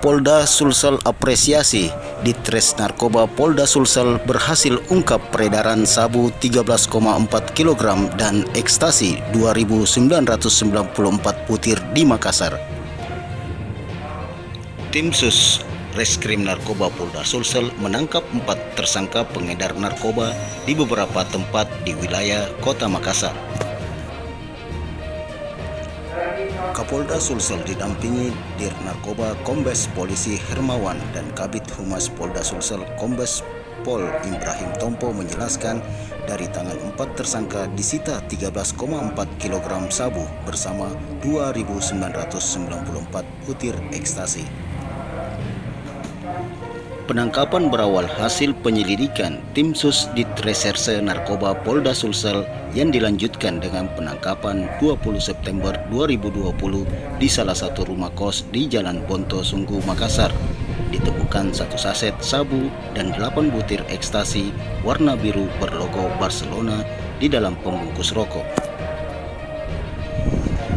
Kapolda Sulsel apresiasi Ditres Narkoba Polda Sulsel berhasil ungkap peredaran sabu 13,4 kg dan ekstasi 2.994 butir di Makassar. Tim Sus Reskrim Narkoba Polda Sulsel menangkap 4 tersangka pengedar narkoba di beberapa tempat di wilayah Kota Makassar. Kapolda Sulsel didampingi Dir Narkoba Kombes Polisi Hermawan dan Kabid Humas Polda Sulsel Kombes Pol Ibrahim Tompo menjelaskan dari tangan 4 tersangka disita 13,4 kg sabu bersama 2.994 butir ekstasi. Penangkapan berawal hasil penyelidikan Tim Sus Ditreserse Narkoba Polda Sulsel yang dilanjutkan dengan penangkapan 20 September 2020 di salah satu rumah kos di Jalan Bonto Sunggu, Makassar. Ditemukan 1 saset sabu dan 8 butir ekstasi warna biru berlogo Barcelona di dalam pembungkus rokok.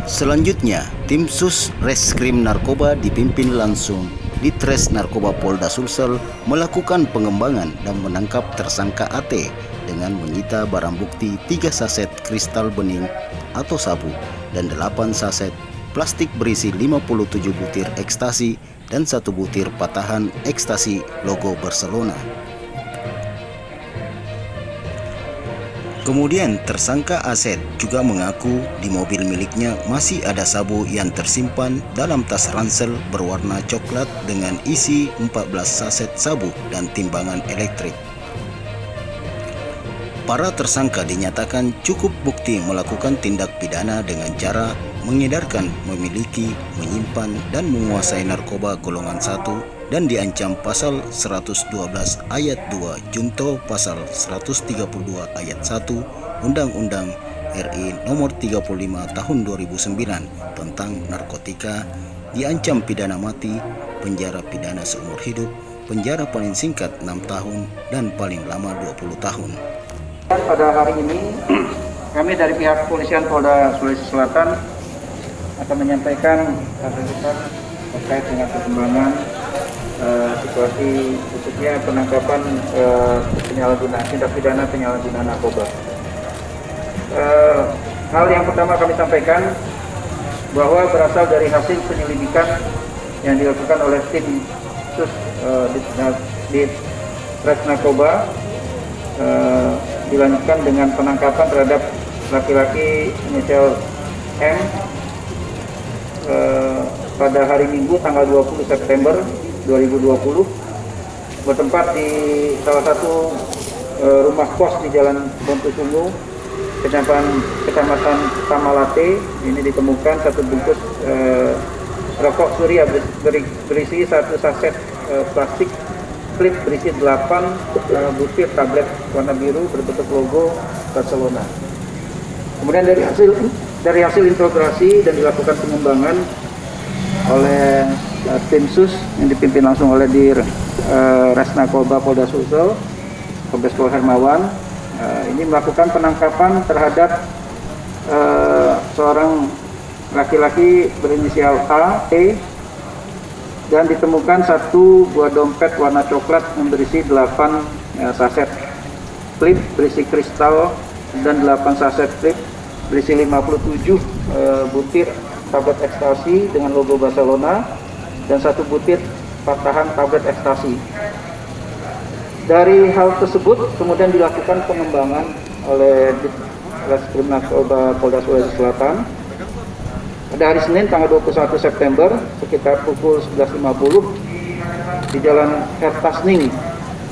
Selanjutnya, Tim Sus Reskrim Narkoba dipimpin langsung Ditres Narkoba Polda Sulsel melakukan pengembangan dan menangkap tersangka AT dengan menyita barang bukti 3 saset kristal bening atau sabu dan 8 saset plastik berisi 57 butir ekstasi dan 1 butir patahan ekstasi logo Barcelona. Kemudian tersangka Aset juga mengaku di mobil miliknya masih ada sabu yang tersimpan dalam tas ransel berwarna coklat dengan isi 14 saset sabu dan timbangan elektrik. Para tersangka dinyatakan cukup bukti melakukan tindak pidana dengan cara mengedarkan, memiliki, menyimpan, dan menguasai narkoba golongan 1 dan diancam pasal 112 ayat 2 junto pasal 132 ayat 1 Undang-Undang RI nomor 35 tahun 2009 tentang narkotika, diancam pidana mati, penjara pidana seumur hidup, penjara paling singkat 6 tahun dan paling lama 20 tahun. Pada hari ini kami dari pihak kepolisian Polda Sulawesi Selatan akan menyampaikan kabar terkait dengan perkembangan situasi khususnya penangkapan penyalahgunaan tindak pidana penyalahgunaan narkoba. Hal yang pertama kami sampaikan bahwa berasal dari hasil penyelidikan yang dilakukan oleh tim Sus di Res Narkoba, dilanjutkan dengan penangkapan terhadap laki-laki inisial M pada hari Minggu tanggal 20 September 2020 bertempat di salah satu rumah kos di Jalan Bonto Sunggu, Kecamatan Tamalate. Ini ditemukan 1 bungkus rokok Surya berisi 1 saset plastik klip berisi 8 butir tablet warna biru berbentuk logo Barcelona. Kemudian dari hasil interogasi dan dilakukan pengembangan oleh tim Sus yang dipimpin langsung oleh Dir Res Narkoba Polda Sulsel Kombes Pol Hermawan, ini melakukan penangkapan terhadap seorang laki-laki berinisial A, T, dan ditemukan 1 buah dompet warna coklat yang berisi 8 saset klip berisi kristal dan 8 saset klip berisi 57 butir tablet ekstasi dengan logo Barcelona dan 1 butir patahan tablet ekstasi. Dari hal tersebut kemudian dilakukan pengembangan oleh Reskrim Narkoba Polda Sulawesi Selatan. Pada hari Senin tanggal 21 September sekitar pukul 11.50 di Jalan Hertasning,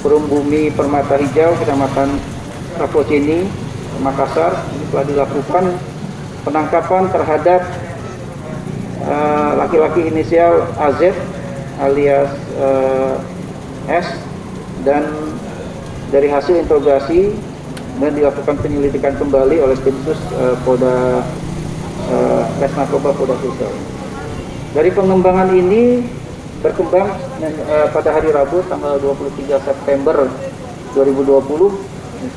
Perum Bumi Permata Hijau, Kecamatan Rapocini, Makassar, ini telah dilakukan penangkapan terhadap laki-laki inisial AZ alias S, dan dari hasil interogasi dan dilakukan penyelidikan kembali oleh tim Sus Polda Res Narkoba Polda Sulsel. Dari pengembangan ini berkembang pada hari Rabu tanggal 23 September 2020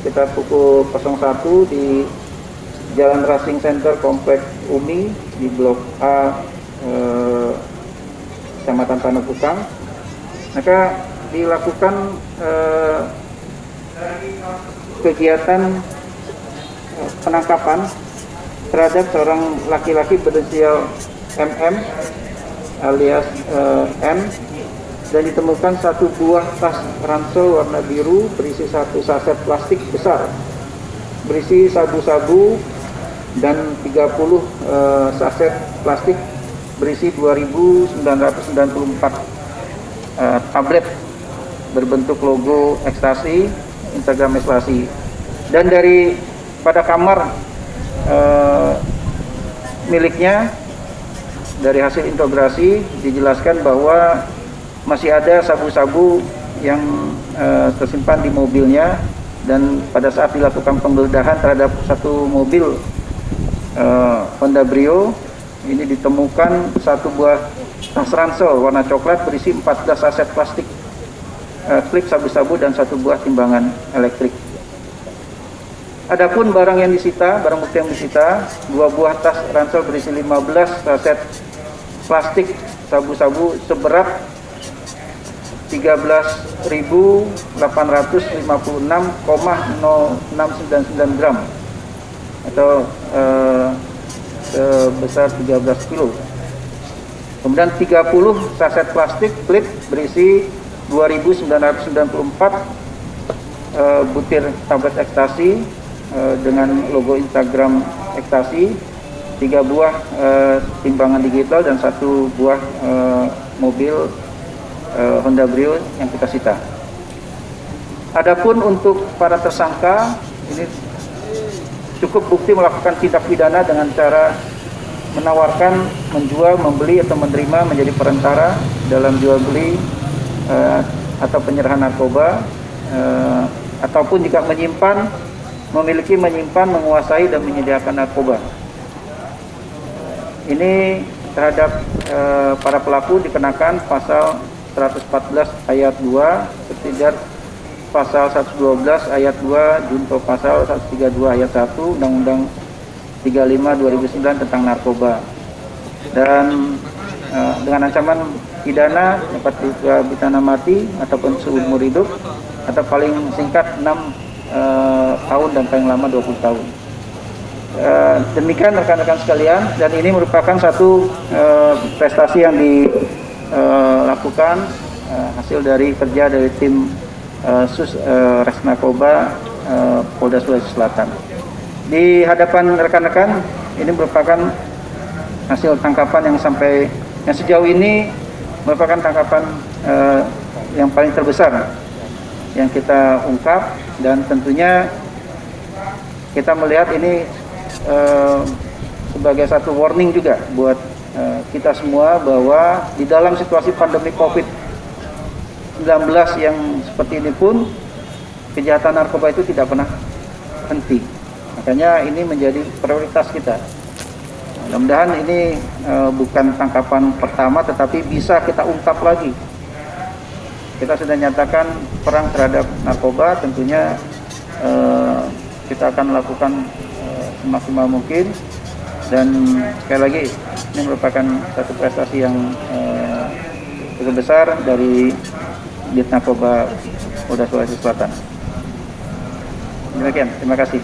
sekitar pukul 01 di Jalan Racing Center Kompleks UMI di Blok A Kecamatan Panakukang. Maka dilakukan kegiatan penangkapan terhadap seorang laki-laki berinisial MM alias M, dan ditemukan satu buah tas ransel warna biru berisi satu saset plastik besar berisi sabu-sabu dan 30 saset plastik berisi 2.994 tablet berbentuk logo ekstasi, Instagram ekstasi. Dan dari pada kamar miliknya, dari hasil integrasi dijelaskan bahwa masih ada sabu-sabu yang tersimpan di mobilnya, dan pada saat dilakukan penggeledahan terhadap satu mobil Honda Brio, ini ditemukan satu buah tas ransel warna coklat berisi 14 saset plastik klip sabu-sabu dan satu buah timbangan elektrik. Adapun barang yang disita, barang bukti yang disita, dua buah tas ransel berisi 15 saset plastik sabu-sabu seberat 13.856,0699 gram atau sebesar 13 kilo. Kemudian 30 saset plastik klip berisi 2.994 butir tablet ekstasi dengan logo Instagram ekstasi, 3 buah timbangan digital, dan 1 buah mobil Honda Brio yang kita sita. Adapun untuk para tersangka, ini cukup bukti melakukan tindak pidana dengan cara menawarkan, menjual, membeli atau menerima menjadi perantara dalam jual beli atau penyerahan narkoba, ataupun jika menyimpan, memiliki, menyimpan, menguasai dan menyediakan narkoba. Ini terhadap para pelaku dikenakan pasal 114 ayat 2, subsidiar pasal 112 ayat 2, junto pasal 132 ayat 1 Undang-Undang 35 2009 tentang narkoba, dan dengan ancaman pidana dapat pidana mati ataupun seumur hidup, atau paling singkat 6 tahun dan paling lama 20 tahun. Demikian rekan-rekan sekalian, dan ini merupakan satu prestasi yang dilakukan hasil dari kerja dari tim Res Narkoba Polda Sulawesi Selatan. Di hadapan rekan-rekan, ini merupakan hasil tangkapan yang sejauh ini merupakan tangkapan yang paling terbesar yang kita ungkap, dan tentunya kita melihat ini sebagai satu warning juga buat kita semua, bahwa di dalam situasi pandemi COVID-19 yang seperti ini pun kejahatan narkoba itu tidak pernah henti. Makanya ini menjadi prioritas kita. Mudah-mudahan ini bukan tangkapan pertama, tetapi bisa kita ungkap lagi. Kita sudah nyatakan perang terhadap narkoba, tentunya kita akan melakukan semaksimal mungkin, dan sekali lagi ini merupakan satu prestasi yang cukup besar dari Dit Narkoba Polda Sulawesi Selatan. Demikian, terima kasih.